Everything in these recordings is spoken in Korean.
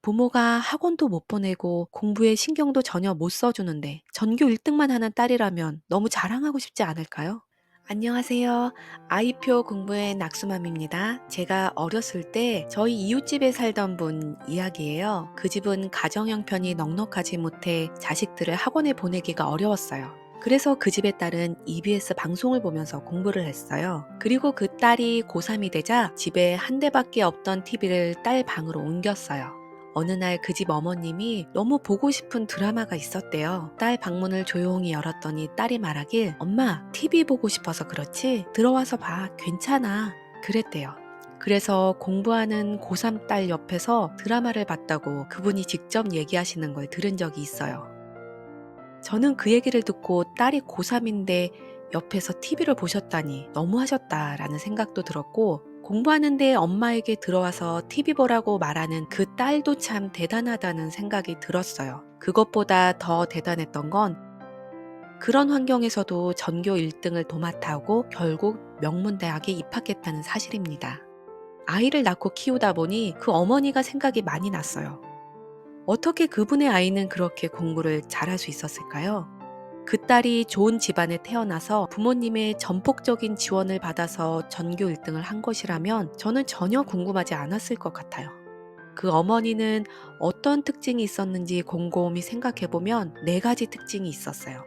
부모가 학원도 못 보내고 공부에 신경도 전혀 못 써주는데 전교 1등만 하는 딸이라면 너무 자랑하고 싶지 않을까요? 안녕하세요. 아이표 공부의 낙수맘입니다. 제가 어렸을 때 저희 이웃집에 살던 분 이야기예요. 그 집은 가정 형편이 넉넉하지 못해 자식들을 학원에 보내기가 어려웠어요. 그래서 그 집의 딸은 EBS 방송을 보면서 공부를 했어요. 그리고 그 딸이 고3이 되자 집에 한 대밖에 없던 TV를 딸 방으로 옮겼어요. 어느 날 그 집 어머님이 너무 보고 싶은 드라마가 있었대요. 딸 방문을 조용히 열었더니 딸이 말하길, 엄마, TV 보고 싶어서 그렇지? 들어와서 봐. 괜찮아. 그랬대요. 그래서 공부하는 고3 딸 옆에서 드라마를 봤다고 그분이 직접 얘기하시는 걸 들은 적이 있어요. 저는 그 얘기를 듣고 딸이 고3인데 옆에서 TV를 보셨다니 너무하셨다라는 생각도 들었고, 공부하는데 엄마에게 들어와서 TV 보라고 말하는 그 딸도 참 대단하다는 생각이 들었어요. 그것보다 더 대단했던 건 그런 환경에서도 전교 1등을 도맡아오고 결국 명문대학에 입학했다는 사실입니다. 아이를 낳고 키우다 보니 그 어머니가 생각이 많이 났어요. 어떻게 그분의 아이는 그렇게 공부를 잘할 수 있었을까요? 그 딸이 좋은 집안에 태어나서 부모님의 전폭적인 지원을 받아서 전교 1등을 한 것이라면 저는 전혀 궁금하지 않았을 것 같아요. 그 어머니는 어떤 특징이 있었는지 곰곰이 생각해보면 네 가지 특징이 있었어요.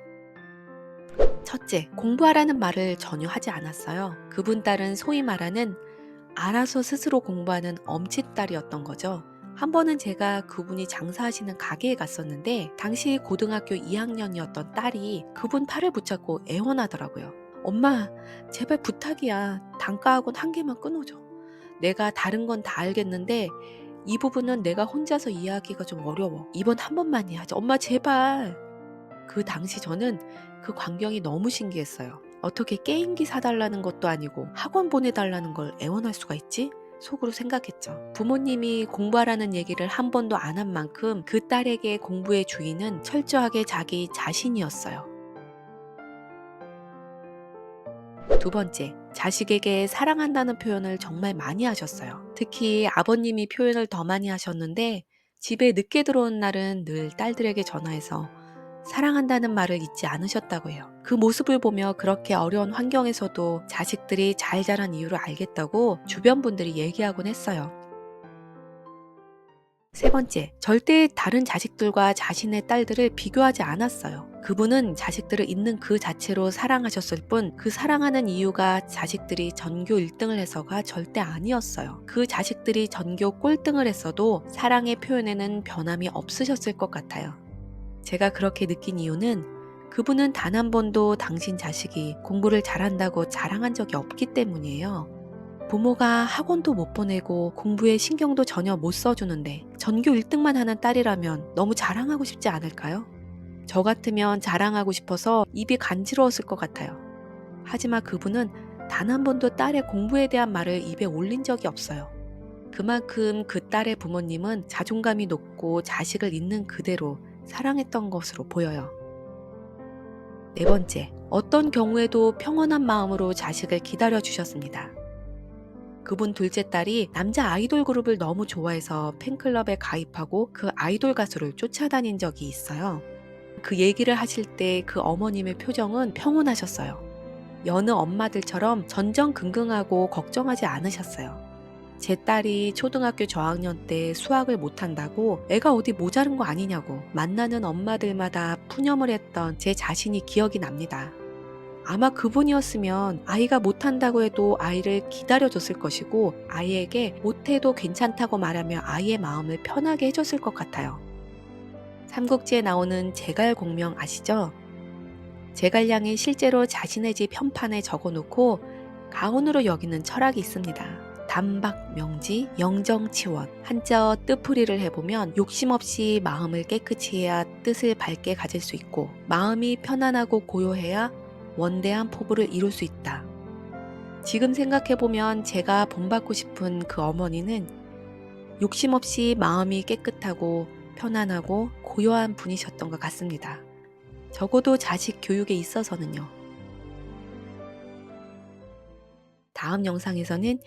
첫째, 공부하라는 말을 전혀 하지 않았어요. 그분 딸은 소위 말하는 알아서 스스로 공부하는 엄친딸이었던 거죠. 한 번은 제가 그분이 장사하시는 가게에 갔었는데 당시 고등학교 2학년이었던 딸이 그분 팔을 붙잡고 애원하더라고요. 엄마, 제발 부탁이야. 단가학원 한 개만 끊어줘. 내가 다른 건 다 알겠는데 이 부분은 내가 혼자서 이해하기가 좀 어려워. 이번 한 번만이야. 엄마 제발. 그 당시 저는 그 광경이 너무 신기했어요. 어떻게 게임기 사달라는 것도 아니고 학원 보내달라는 걸 애원할 수가 있지? 속으로 생각했죠. 부모님이 공부하라는 얘기를 한 번도 안 한 만큼 그 딸에게 공부의 주인은 철저하게 자기 자신이었어요. 두 번째, 자식에게 사랑한다는 표현을 정말 많이 하셨어요. 특히 아버님이 표현을 더 많이 하셨는데 집에 늦게 들어온 날은 늘 딸들에게 전화해서 사랑한다는 말을 잊지 않으셨다고 해요. 그 모습을 보며 그렇게 어려운 환경에서도 자식들이 잘 자란 이유를 알겠다고 주변 분들이 얘기하곤 했어요. 세 번째, 절대 다른 자식들과 자신의 딸들을 비교하지 않았어요. 그분은 자식들을 있는 그 자체로 사랑하셨을 뿐 그 사랑하는 이유가 자식들이 전교 1등을 해서가 절대 아니었어요. 그 자식들이 전교 꼴등을 했어도 사랑의 표현에는 변함이 없으셨을 것 같아요. 제가 그렇게 느낀 이유는 그분은 단 한 번도 당신 자식이 공부를 잘한다고 자랑한 적이 없기 때문이에요. 부모가 학원도 못 보내고 공부에 신경도 전혀 못 써주는데 전교 1등만 하는 딸이라면 너무 자랑하고 싶지 않을까요? 저 같으면 자랑하고 싶어서 입이 간지러웠을 것 같아요. 하지만 그분은 단 한 번도 딸의 공부에 대한 말을 입에 올린 적이 없어요. 그만큼 그 딸의 부모님은 자존감이 높고 자식을 있는 그대로 사랑했던 것으로 보여요. 네 번째, 어떤 경우에도 평온한 마음으로 자식을 기다려 주셨습니다. 그분 둘째 딸이 남자 아이돌 그룹을 너무 좋아해서 팬클럽에 가입하고 그 아이돌 가수를 쫓아다닌 적이 있어요. 그 얘기를 하실 때 그 어머님의 표정은 평온하셨어요. 여느 엄마들처럼 전전긍긍하고 걱정하지 않으셨어요. 제 딸이 초등학교 저학년 때 수학을 못한다고 애가 어디 모자른 거 아니냐고 만나는 엄마들마다 푸념을 했던 제 자신이 기억이 납니다. 아마 그분이었으면 아이가 못한다고 해도 아이를 기다려줬을 것이고 아이에게 못해도 괜찮다고 말하며 아이의 마음을 편하게 해줬을 것 같아요. 삼국지에 나오는 제갈공명 아시죠? 제갈량이 실제로 자신의 집 현판에 적어놓고 가훈으로 여기는 철학이 있습니다. 담박, 명지, 영정치원. 한자어 뜻풀이를 해보면 욕심 없이 마음을 깨끗이 해야 뜻을 밝게 가질 수 있고 마음이 편안하고 고요해야 원대한 포부를 이룰 수 있다. 지금 생각해보면 제가 본받고 싶은 그 어머니는 욕심 없이 마음이 깨끗하고 편안하고 고요한 분이셨던 것 같습니다. 적어도 자식 교육에 있어서는요. 다음 영상에서는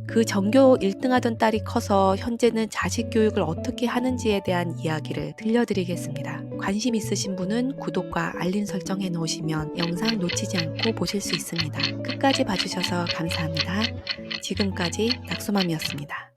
그 전교 1등 하던 딸이 커서 현재는 자식 교육을 어떻게 하는지에 대한 이야기를 들려드리겠습니다. 관심 있으신 분은 구독과 알림 설정 해 놓으시면 영상 놓치지 않고 보실 수 있습니다. 끝까지 봐주셔서 감사합니다. 지금까지 낙소맘이었습니다.